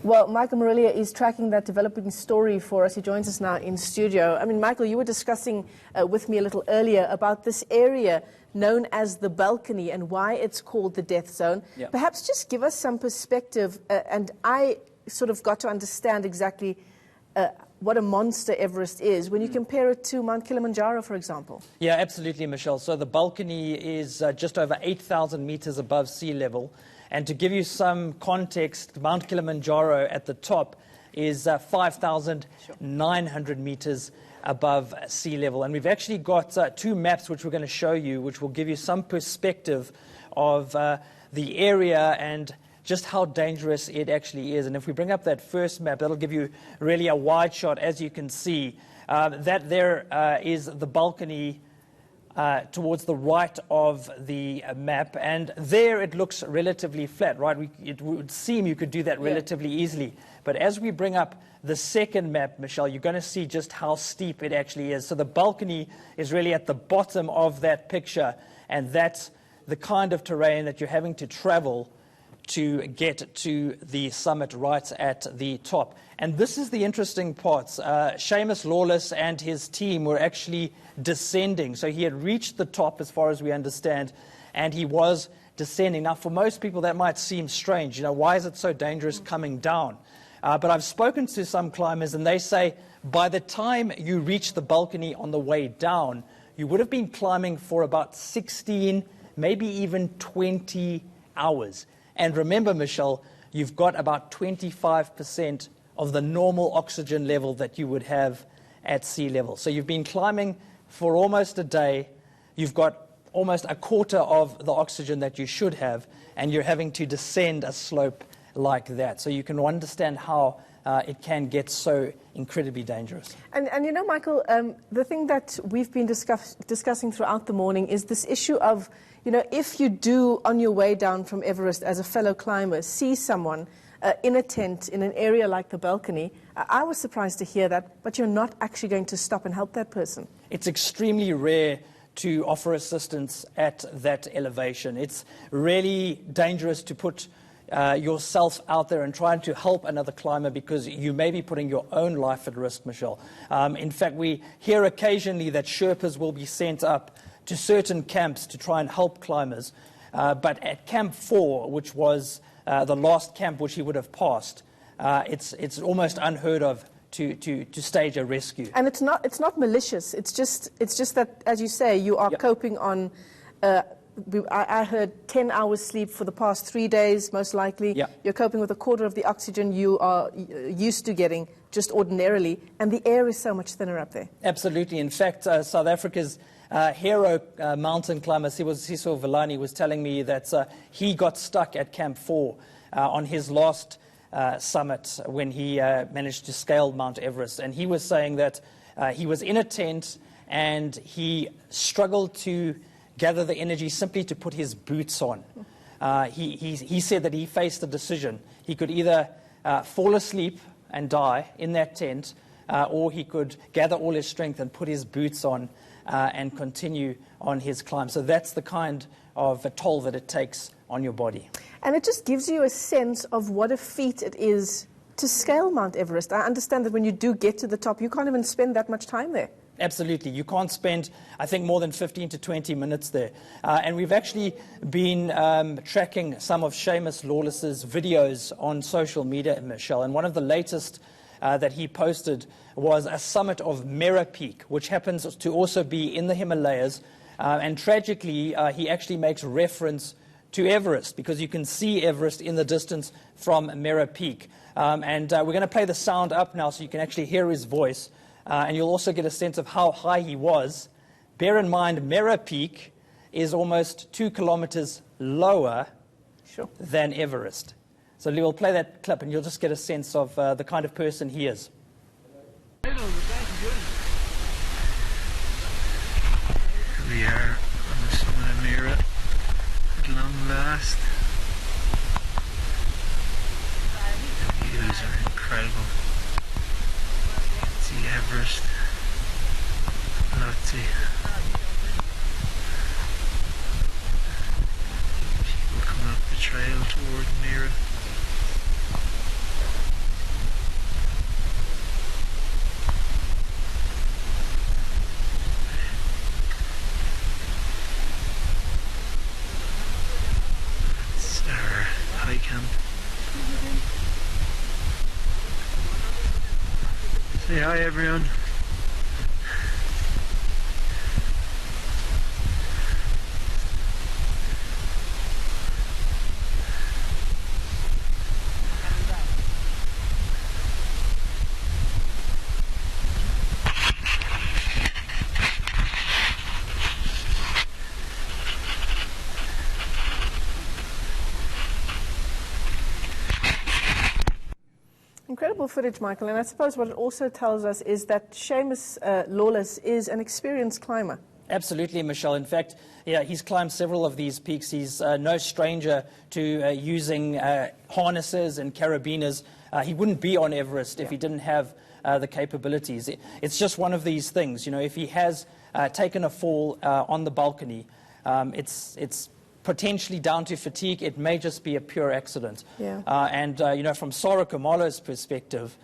Well, Michael Morelia is tracking that developing story for us. He joins us now in studio. I mean, Michael, you were discussing with me a little earlier about this area known as the balcony and why it's called the death zone. Yep. Perhaps just give us some perspective, and I sort of got to understand exactly what a monster Everest is when you compare it to Mount Kilimanjaro, for example. Yeah, absolutely, Michelle. So the balcony is just over 8,000 meters above sea level. And to give you some context, Mount Kilimanjaro at the top is 5,900 meters above sea level. And we've actually got two maps which we're going to show you, which will give you some perspective of the area and just how dangerous it actually is. And if we bring up that first map, that'll give you really a wide shot, as you can see. That there is the balcony towards the right of the map, and there it looks relatively flat, right? It would seem you could do that relatively easily. But as we bring up the second map, Michelle, you're going to see just how steep it actually is. So the balcony is really at the bottom of that picture, and that's the kind of terrain that you're having to travel to get to the summit right at the top. And this is the interesting part. Seamus Lawless and his team were actually descending. So he had reached the top, as far as we understand, and he was descending. Now, for most people, that might seem strange. You know, why is it so dangerous coming down? But I've spoken to some climbers, and they say by the time you reach the balcony on the way down, you would have been climbing for about 16, maybe even 20 hours. And remember, Michelle, you've got about 25% of the normal oxygen level that you would have at sea level. So you've been climbing for almost a day. You've got almost a quarter of the oxygen that you should have, and you're having to descend a slope like that. So you can understand how it can get so incredibly dangerous. And you know, Michael, the thing that we've been discussing throughout the morning is this issue of, you know, if you do, on your way down from Everest as a fellow climber, see someone in a tent in an area like the balcony, I was surprised to hear that, but you're not actually going to stop and help that person. It's extremely rare to offer assistance at that elevation. It's really dangerous to put yourself out there and trying to help another climber, because you may be putting your own life at risk, Michelle. In fact, we hear occasionally that Sherpas will be sent up to certain camps to try and help climbers. But at Camp 4, which was the last camp which he would have passed, it's almost unheard of to stage a rescue. And it's not malicious. It's just that, as you say, you are coping on. I heard 10 hours sleep for the past 3 days, most likely. Yep. You're coping with a quarter of the oxygen you are used to getting just ordinarily, and the air is so much thinner up there. Absolutely. In fact, South Africa's hero mountain climber, Siso Villani, was telling me that he got stuck at Camp 4 on his last summit when he managed to scale Mount Everest. And he was saying that he was in a tent and he struggled to gather the energy simply to put his boots on. He said that he faced a decision. He could either fall asleep and die in that tent, or he could gather all his strength and put his boots on and continue on his climb. So that's the kind of a toll that it takes on your body. And it just gives you a sense of what a feat it is to scale Mount Everest. I understand that when you do get to the top, you can't even spend that much time there. Absolutely. You can't spend, I think, more than 15 to 20 minutes there. And we've actually been tracking some of Seamus Lawless's videos on social media, Michelle. And one of the latest that he posted was a summit of Mera Peak, which happens to also be in the Himalayas. And tragically, he actually makes reference to Everest, because you can see Everest in the distance from Mera Peak. And we're going to play the sound up now so you can actually hear his voice. And you'll also get a sense of how high he was. Bear in mind, Mera Peak is almost 2 kilometers lower than Everest. So we'll play that clip and you'll just get a sense of the kind of person he is. Here we are on the summit of Mera at long last. The views are incredible. See Everest, Lhotse. People coming up the trail toward Mera. Say hi, everyone. Incredible footage, Michael, and I suppose what it also tells us is that Seamus Lawless is an experienced climber. Absolutely, Michelle. In fact, yeah, he's climbed several of these peaks. He's no stranger to using harnesses and carabiners. He wouldn't be on Everest if he didn't have the capabilities. It's just one of these things. You know, if he has taken a fall on the balcony, it's potentially down to fatigue. It may just be a pure accident. Yeah. You know, from Saray Khumalo's perspective,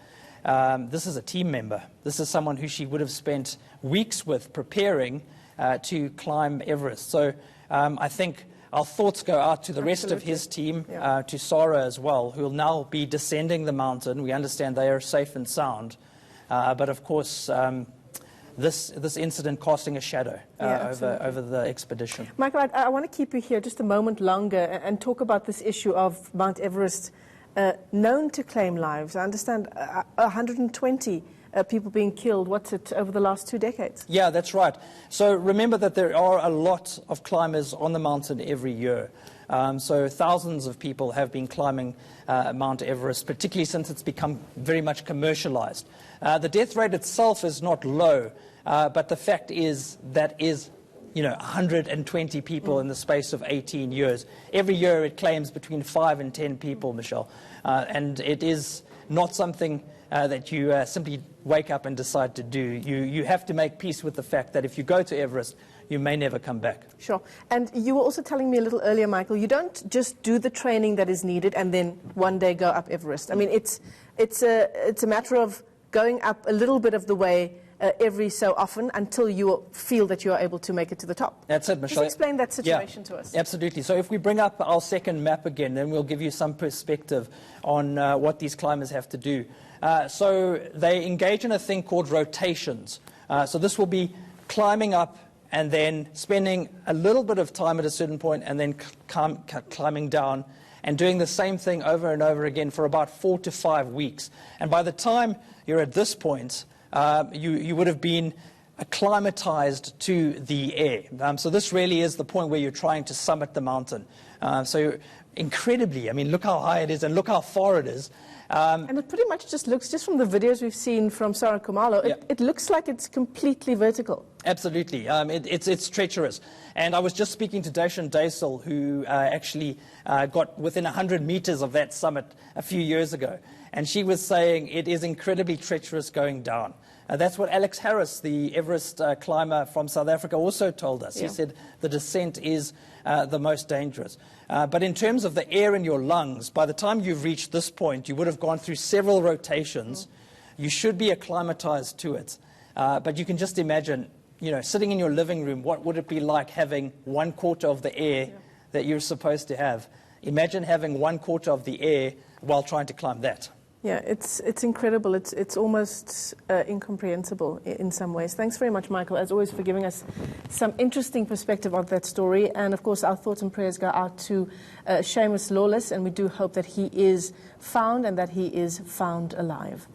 this is a team member. This is someone who she would have spent weeks with preparing to climb Everest. So I think our thoughts go out to the rest of his team, to Sarah as well, who will now be descending the mountain. We understand they are safe and sound. But of course, this incident casting a shadow over the expedition. Michael, I want to keep you here just a moment longer and talk about this issue of Mount Everest known to claim lives. I understand 120 people being killed, over the last 2 decades? Yeah, that's right. So remember that there are a lot of climbers on the mountain every year. So thousands of people have been climbing Mount Everest, particularly since it's become very much commercialized. The death rate itself is not low, but the fact is that is, 120 people in the space of 18 years. Every year it claims between 5 and 10 people, Michelle. And it is not something that you simply wake up and decide to do. You have to make peace with the fact that if you go to Everest, you may never come back. Sure. And you were also telling me a little earlier, Michael, you don't just do the training that is needed and then one day go up Everest. I mean, it's a matter of going up a little bit of the way every so often until you feel that you are able to make it to the top. That's it, Michelle. Just explain that situation to us. Absolutely. So if we bring up our second map again, then we'll give you some perspective on what these climbers have to do. So they engage in a thing called rotations. So this will be climbing up and then spending a little bit of time at a certain point and then climbing down and doing the same thing over and over again for about 4 to 5 weeks. And by the time you're at this point, you would have been acclimatized to the air. So this really is the point where you're trying to summit the mountain. So incredibly, I mean, look how high it is and look how far it is. And it pretty much just looks, just from the videos we've seen from Saray Khumalo, it looks like it's completely vertical. Absolutely. It's treacherous. And I was just speaking to Daishan Daisel, who actually got within 100 meters of that summit a few years ago. And she was saying it is incredibly treacherous going down. That's what Alex Harris, the Everest climber from South Africa, also told us. He said the descent is the most dangerous. But in terms of the air in your lungs, by the time you've reached this point, you would have gone through several rotations. You should be acclimatized to it. But you can just imagine, sitting in your living room, what would it be like having 1/4 of the air that you're supposed to have? Imagine having 1/4 of the air while trying to climb that. Yeah, it's incredible. It's almost incomprehensible in some ways. Thanks very much, Michael, as always, for giving us some interesting perspective on that story. And, of course, our thoughts and prayers go out to Seamus Lawless, and we do hope that he is found and that he is found alive.